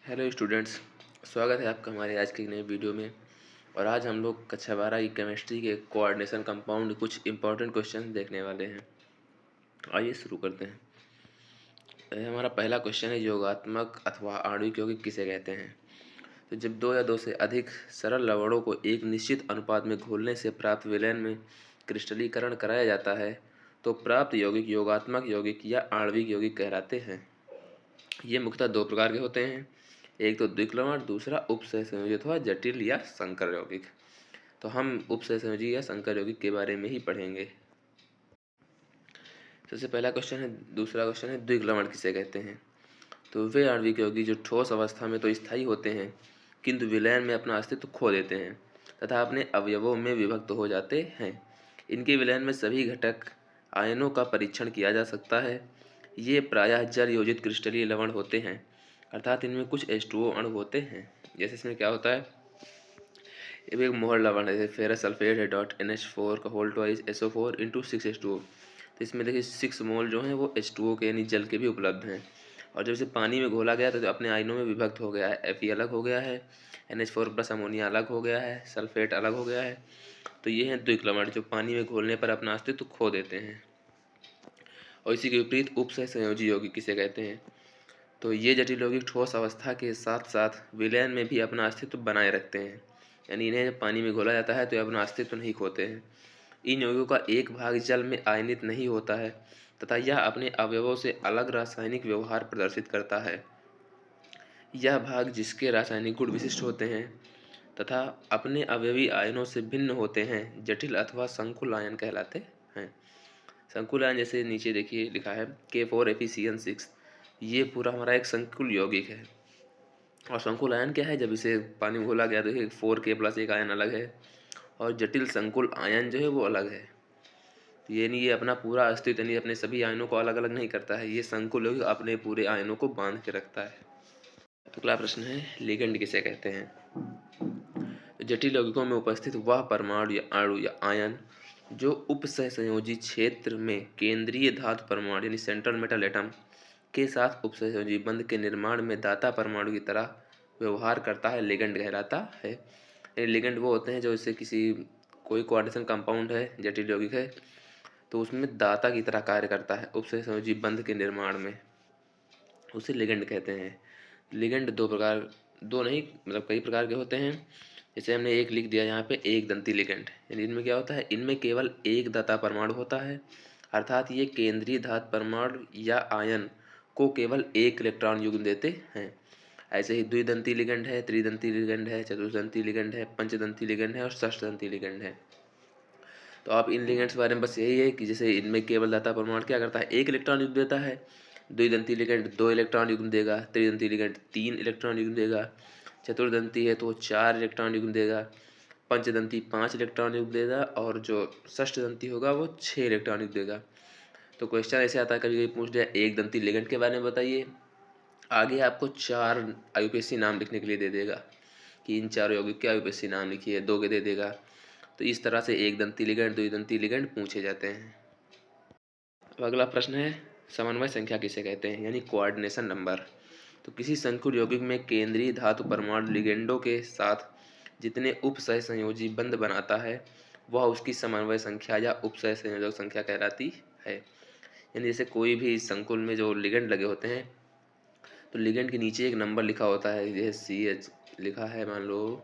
Hello students. स्वागत है आपका हमारे आज की नई वीडियो में। और आज हम लोग कक्षा 12 की केमिस्ट्री के कोऑर्डिनेशन कंपाउंड कुछ इंपॉर्टेंट क्वेश्चन देखने वाले हैं। आइए शुरू करते हैं। हमारा पहला क्वेश्चन है, योगात्मक अथवा आणविक यौगिक किसे कहते हैं। तो जब दो या दो से अधिक सरल लवणों को एक निश्चित अनुपात में घोलने से प्राप्त विलयन में क्रिस्टलीकरण कराया जाता है तो प्राप्त यौगिक योगात्मक यौगिक या आणविक यौगिक कहलाते हैं। ये मुख्यतः दो प्रकार के होते हैं, एक तो द्विक्लवण, दूसरा उपसहसंयोजी अथवा जटिल या संकर यौगिक। तो हम उपसहसंयोजी या संकर यौगिक के बारे में ही पढ़ेंगे। सबसे पहला क्वेश्चन है, दूसरा क्वेश्चन है, द्विक्लवण किसे कहते हैं। तो वे आणविक यौगिक जो ठोस अवस्था में तो स्थायी होते हैं किंतु विलयन में अपना अस्तित्व खो देते हैं तथा अपने अवयवों में विभक्त हो जाते हैं। इनके विलयन में सभी घटक आयनों का परीक्षण किया जा सकता है। ये प्रायः जल योजित क्रिस्टलीय लवण होते हैं, अर्थात इनमें कुछ H2O अणु होते हैं। जैसे इसमें क्या होता है, ये एक मोहर लवण है, जैसे फेरस सल्फेट है .NH4 का whole twice SO4 into 6H2O। तो इसमें देखिए 6 मोल जो हैं वो H2O के यानी जल के भी उपलब्ध हैं। और जब इसे पानी में घोला गया तो अपने आयनों में विभक्त हो गया है। Fe अलग हो गया है, NH4 प्लस अमोनिया अलग हो गया है, सल्फेट अलग हो गया है। तो ये हैं द्विक्लवण जो पानी में घोलने पर अपना अस्तित्व खो देते हैं। और इसी के विपरीत उपसहसंयोजी यौगिक किसे कहते हैं। तो ये जटिल यौगिक ठोस अवस्था के साथ साथ विलयन में भी अपना अस्तित्व बनाए रखते हैं, यानी इन्हें जब पानी में घोला जाता है तो ये अपना अस्तित्व नहीं खोते हैं। इन यौगिकों का एक भाग जल में आयनित नहीं होता है तथा यह अपने अवयवों से अलग रासायनिक व्यवहार प्रदर्शित करता है। यह भाग जिसके रासायनिक गुण विशिष्ट होते हैं तथा अपने अवयवी आयनों से भिन्न होते हैं जटिल अथवा संकुल आयन कहलाते हैं। संकुल आयन जैसे नीचे देखिए लिखा है K4FeCN6, ये पूरा हमारा एक संकुल यौगिक है। और संकुल आयन क्या है, जब इसे पानी में घोला गया तो 4K प्लस एक आयन अलग है और जटिल संकुल आयन जो है वो अलग है। तो ये नहीं, ये अपना पूरा अस्तित्व यानी अपने सभी आयनों को अलग अलग नहीं करता है, ये संकुल यौगिक अपने पूरे आयनों को बांध के रखता है। अगला प्रश्न है, लिगेंड किसे कहते हैं। जटिल यौगिकों में उपस्थित वह परमाणु या अणु या आयन जो उपसहसंयोजी क्षेत्र में केंद्रीय धातु परमाणु यानी सेंट्रल मेटल एटम के साथ उपसहसंयोजी बंध के निर्माण में दाता परमाणु की तरह व्यवहार करता है, लिगेंड कहलाता है। यानी लिगेंड वो होते हैं जो इससे किसी कोई कोऑर्डिनेशन कंपाउंड है, जटिल यौगिक है, तो उसमें दाता की तरह कार्य करता है उपसहसंयोजी बंध के निर्माण में, उसे लिगेंड कहते हैं। लिगेंड दो नहीं मतलब कई प्रकार के होते हैं। जैसे हमने एक लिख दिया यहाँ पे, एक दंती लिगेंड, यानी इनमें क्या होता है, इनमें केवल एक दाता परमाणु होता है, अर्थात ये केंद्रीय धातु परमाणु या आयन को केवल एक इलेक्ट्रॉन युग्म देते हैं। ऐसे ही द्विदंती लिगेंड है, त्रिदंती लिगेंड है, चतुर्दंती लिगेंड है, पंचदंती लिगेंड है और षष्ठदंती लिगेंड है। तो आप इन लिगेंड्स के बारे में बस यही है कि जैसे इनमें केवल दाता परमाणु क्या करता है, एक इलेक्ट्रॉन युग्म देता है। द्विदंती लिगेंड 2 इलेक्ट्रॉन युग्म देगा, त्रिदंती लिगेंड 3 इलेक्ट्रॉन युग्म देगा, चतुर्दंती है तो 4 इलेक्ट्रॉन युग्म देगा, पंचदंती 5 इलेक्ट्रॉन युग्म देगा और जो षष्ठदंती होगा वो 6 इलेक्ट्रॉन युग्म देगा। तो क्वेश्चन ऐसे आता है, कभी कभी पूछ लिया एक दंती लिगेंड के बारे में बताइए, आगे आपको 4 आयुपेशी नाम लिखने के लिए दे देगा कि इन चारों यौगिक के आयुपेशी नाम लिखिए, 2 के दे देगा। तो इस तरह से एक दंती लिगेंड, द्विदंती लिगेंड पूछे जाते हैं। अब अगला प्रश्न है, समन्वय संख्या किसे कहते हैं, यानी कोऑर्डिनेशन नंबर। तो किसी संकुल यौगिक में केंद्रीय धातु परमाणु लिगेंडों के साथ जितने उपसहसंयोजी बंध बनाता है वह उसकी समन्वय संख्या या उपसहसंयोजक संख्या कहलाती है। यानी जैसे कोई भी संकुल में जो लिगेंड लगे होते हैं तो लिगेंड के नीचे एक नंबर लिखा होता है, जैसे CH लिखा है, मान लो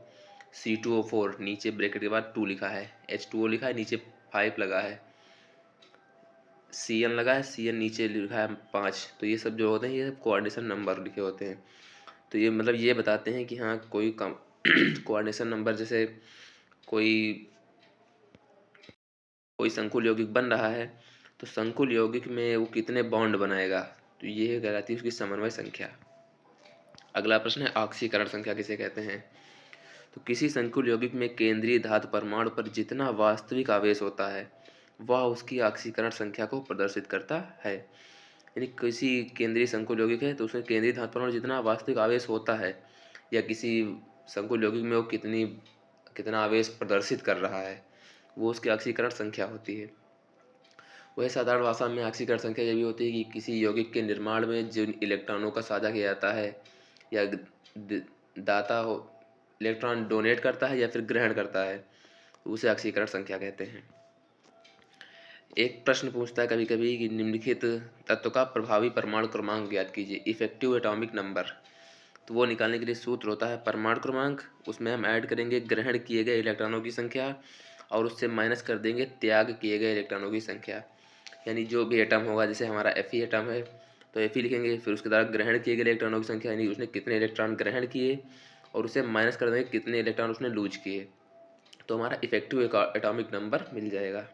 C2O4, नीचे ब्रैकेट के बाद 2 लिखा है, H2O लिखा है, नीचे 5 लगा है, CN लगा है, CN नीचे लिखा है 5। तो ये सब जो होते हैं ये सब कोऑर्डिनेशन नंबर लिखे होते हैं। तो ये मतलब ये बताते हैं कि हाँ कोई कम कोऑर्डिनेशन नंबर, जैसे कोई कोई संकुल यौगिक बन रहा है तो संकुल यौगिक में वो कितने बॉन्ड बनाएगा, तो ये कहलाती है उसकी समन्वय संख्या। अगला प्रश्न है, ऑक्सीकरण संख्या किसे कहते हैं। तो किसी संकुल यौगिक में केंद्रीय धातु परमाणु पर जितना वास्तविक आवेश होता है वह उसकी ऑक्सीकरण संख्या को प्रदर्शित करता है। यानी किसी केंद्रीय संकुल यौगिक है तो उसमें केंद्रीय धातु परमाणु जितना वास्तविक आवेश होता है या किसी संकुल यौगिक में वो कितना आवेश प्रदर्शित कर रहा है वो उसकी ऑक्सीकरण संख्या होती है। वह साधारण भाषा में ऑक्सीकरण संख्या ये भी होती है कि किसी यौगिक के निर्माण में जिन इलेक्ट्रॉनों का साझा किया जाता है या दाता हो इलेक्ट्रॉन डोनेट करता है या फिर ग्रहण करता है, उसे ऑक्सीकरण संख्या कहते हैं। एक प्रश्न पूछता है कभी कभी कि निम्नलिखित तत्व का प्रभावी परमाणु क्रमांक ज्ञात कीजिए, इफेक्टिव एटॉमिक नंबर। तो वो निकालने के लिए सूत्र होता है परमाणु क्रमांक, उसमें हम ऐड करेंगे ग्रहण किए गए इलेक्ट्रॉनों की संख्या और उससे माइनस कर देंगे त्याग किए गए इलेक्ट्रॉनों की संख्या। यानी जो भी एटम होगा, जैसे हमारा Fe एटम है तो Fe लिखेंगे, फिर उसके द्वारा ग्रहण किए गए इलेक्ट्रॉनों की संख्या यानी उसने कितने इलेक्ट्रॉन ग्रहण किए और उसे माइनस कर देंगे कितने इलेक्ट्रॉन उसने लूज किए, तो हमारा इफेक्टिव एटॉमिक नंबर मिल जाएगा।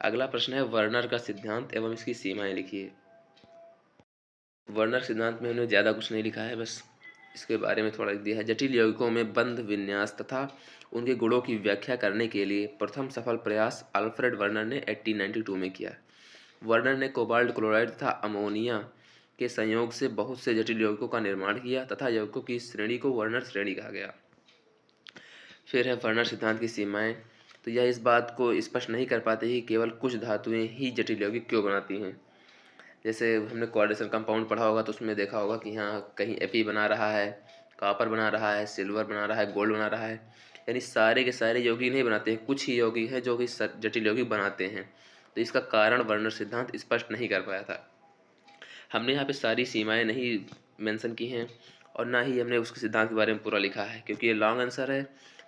अगला प्रश्न है वर्नर का सिद्धांत एवं इसकी सीमाएं लिखिए। वर्नर सिद्धांत में हमने ज़्यादा कुछ नहीं लिखा है, बस इसके बारे में थोड़ा लिख दिया है। जटिल यौगिकों में बंध विन्यास तथा उनके गुणों की व्याख्या करने के लिए प्रथम सफल प्रयास अल्फ्रेड वर्नर ने 1892 में किया। वर्नर ने कोबाल्ट क्लोराइड तथा अमोनिया के संयोग से बहुत से जटिल यौगिकों का निर्माण किया तथा यौगिकों की श्रेणी को वर्नर श्रेणी कहा गया। फिर है वर्नर सिद्धांत की सीमाएं। तो यह इस बात को स्पष्ट नहीं कर पाते कि केवल कुछ धातुएं ही जटिल यौगिक क्यों बनाती हैं। जैसे हमने कोऑर्डिनेशन कंपाउंड पढ़ा होगा तो उसमें देखा होगा कि यहाँ कहीं Fe बना रहा है, कॉपर बना रहा है, सिल्वर बना रहा है, गोल्ड बना रहा है, यानी सारे के सारे यौगिक नहीं बनाते हैं, कुछ ही यौगिक हैं जो कि जटिल यौगिक बनाते हैं। तो इसका कारण वर्नर सिद्धांत स्पष्ट नहीं कर पाया था। हमने यहाँ पे सारी सीमाएं नहीं मेंशन की हैं और ना ही हमने उसके सिद्धांत के बारे में पूरा लिखा है, क्योंकि ये लॉन्ग आंसर है।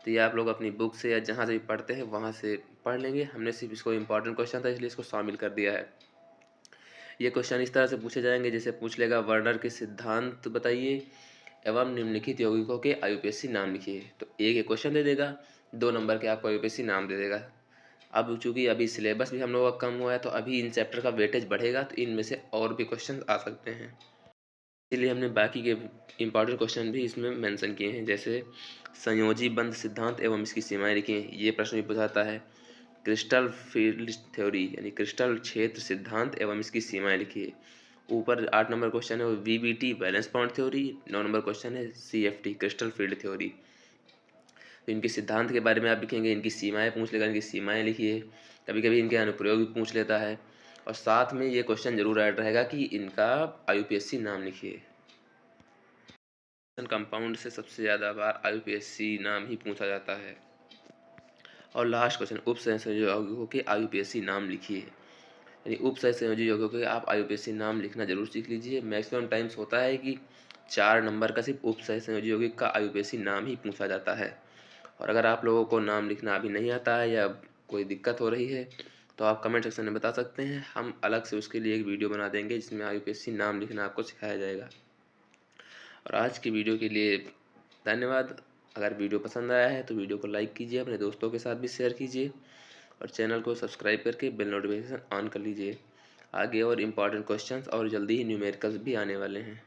तो ये आप लोग अपनी बुक से या जहाँ से भी पढ़ते हैं वहाँ से पढ़ लेंगे। हमने सिर्फ इसको इम्पॉर्टेंट क्वेश्चन था इसलिए इसको शामिल कर दिया है। ये क्वेश्चन इस तरह से पूछे जाएंगे, जैसे पूछ लेगा वर्नर के सिद्धांत बताइए एवं निम्नलिखित यौगिकों के आयुपेशी नाम लिखिए। तो एक एक क्वेश्चन दे देगा, 2 नंबर के आपको आयुपेशी नाम दे देगा। अब चूंकि अभी सिलेबस भी हम लोगों का कम हुआ है तो अभी इन चैप्टर का वेटेज बढ़ेगा, तो इनमें से और भी क्वेश्चन आ सकते हैं, इसलिए हमने बाकी के इंपॉर्टेंट क्वेश्चन भी इसमें मेंशन किए हैं। जैसे संयोजी बंध सिद्धांत एवं इसकी सीमाएं लिखी हैं, ये प्रश्न भी पूछाता है। क्रिस्टल फील्ड थ्योरी यानी क्रिस्टल क्षेत्र सिद्धांत एवं इसकी सीमाएं लिखिए। ऊपर 8 नंबर क्वेश्चन है वो VBT valence bond theory, 9 number question है CFT क्रिस्टल फील्ड थ्योरी। तो इनके सिद्धांत के बारे में आप लिखेंगे, इनकी सीमाएं पूछ लेगा, इनकी सीमाएं लिखिए। कभी कभी इनके अनुप्रयोग भी पूछ लेता है और साथ में ये क्वेश्चन जरूर ऐड रहेगा कि इनका IUPAC नाम लिखिए। कंपाउंड से सबसे ज़्यादा बार IUPAC नाम ही पूछा जाता है। और लास्ट क्वेश्चन उपसंयोजी यौगिकों के IUPAC नाम लिखिए, यानी उपसंयोजी यौगिकों के आप IUPAC नाम लिखना जरूर सीख लीजिए। मैक्सिमम टाइम्स होता है कि 4 नंबर का सिर्फ उपसंयोजी यौगिक का IUPAC नाम ही पूछा जाता है। और अगर आप लोगों को नाम लिखना अभी नहीं आता है या कोई दिक्कत हो रही है तो आप कमेंट सेक्शन में बता सकते हैं, हम अलग से उसके लिए एक वीडियो बना देंगे जिसमें IUPAC नाम लिखना आपको सिखाया जाएगा। और आज की वीडियो के लिए धन्यवाद। अगर वीडियो पसंद आया है तो वीडियो को लाइक कीजिए, अपने दोस्तों के साथ भी शेयर कीजिए और चैनल को सब्सक्राइब करके बेल नोटिफिकेशन ऑन कर लीजिए। आगे और इम्पॉर्टेंट क्वेश्चंस और जल्दी ही न्यूमेरिकल्स भी आने वाले हैं।